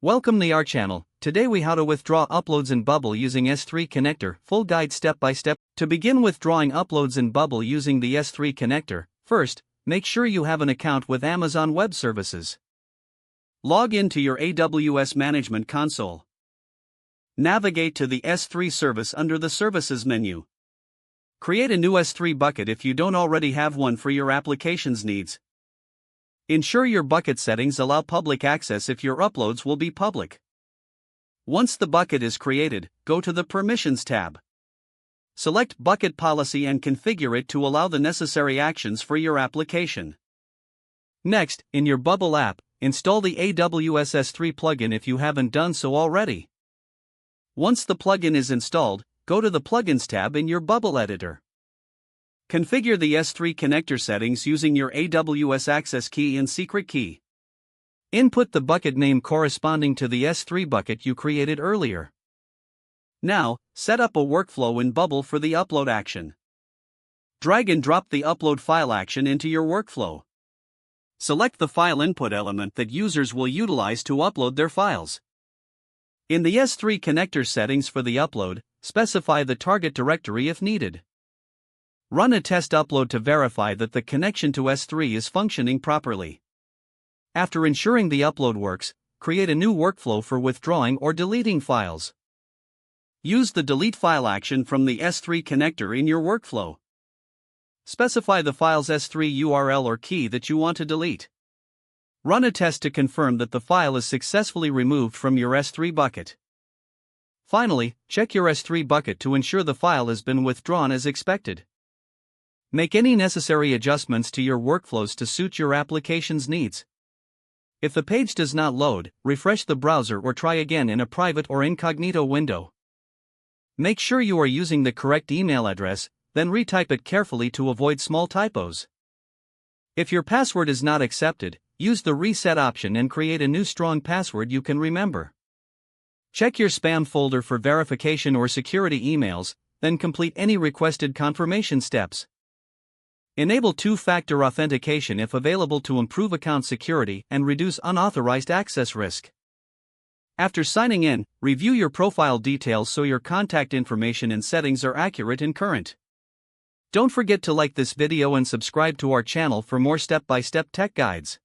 Welcome to our channel. Today we how to withdraw uploads in Bubble using S3 connector, full guide step by step. To begin withdrawing uploads in Bubble using the S3 connector, first, make sure you have an account with Amazon Web Services. Log into your AWS Management Console. Navigate to the S3 service under the Services menu. Create a new S3 bucket if you don't already have one for your application's needs. Ensure your bucket settings allow public access if your uploads will be public. Once the bucket is created, go to the Permissions tab. Select Bucket Policy and configure it to allow the necessary actions for your application. Next, in your Bubble app, install the AWS S3 plugin if you haven't done so already. Once the plugin is installed, go to the Plugins tab in your Bubble editor. Configure the S3 connector settings using your AWS access key and secret key. Input the bucket name corresponding to the S3 bucket you created earlier. Now, set up a workflow in Bubble for the upload action. Drag and drop the upload file action into your workflow. Select the file input element that users will utilize to upload their files. In the S3 connector settings for the upload, specify the target directory if needed. Run a test upload to verify that the connection to S3 is functioning properly. After ensuring the upload works, create a new workflow for withdrawing or deleting files. Use the delete file action from the S3 connector in your workflow. Specify the file's S3 URL or key that you want to delete. Run a test to confirm that the file is successfully removed from your S3 bucket. Finally, check your S3 bucket to ensure the file has been withdrawn as expected. Make any necessary adjustments to your workflows to suit your application's needs. If the page does not load, refresh the browser or try again in a private or incognito window. Make sure you are using the correct email address, then retype it carefully to avoid small typos. If your password is not accepted, use the reset option and create a new strong password you can remember. Check your spam folder for verification or security emails, then complete any requested confirmation steps. Enable two-factor authentication if available to improve account security and reduce unauthorized access risk. After signing in, review your profile details so your contact information and settings are accurate and current. Don't forget to like this video and subscribe to our channel for more step-by-step tech guides.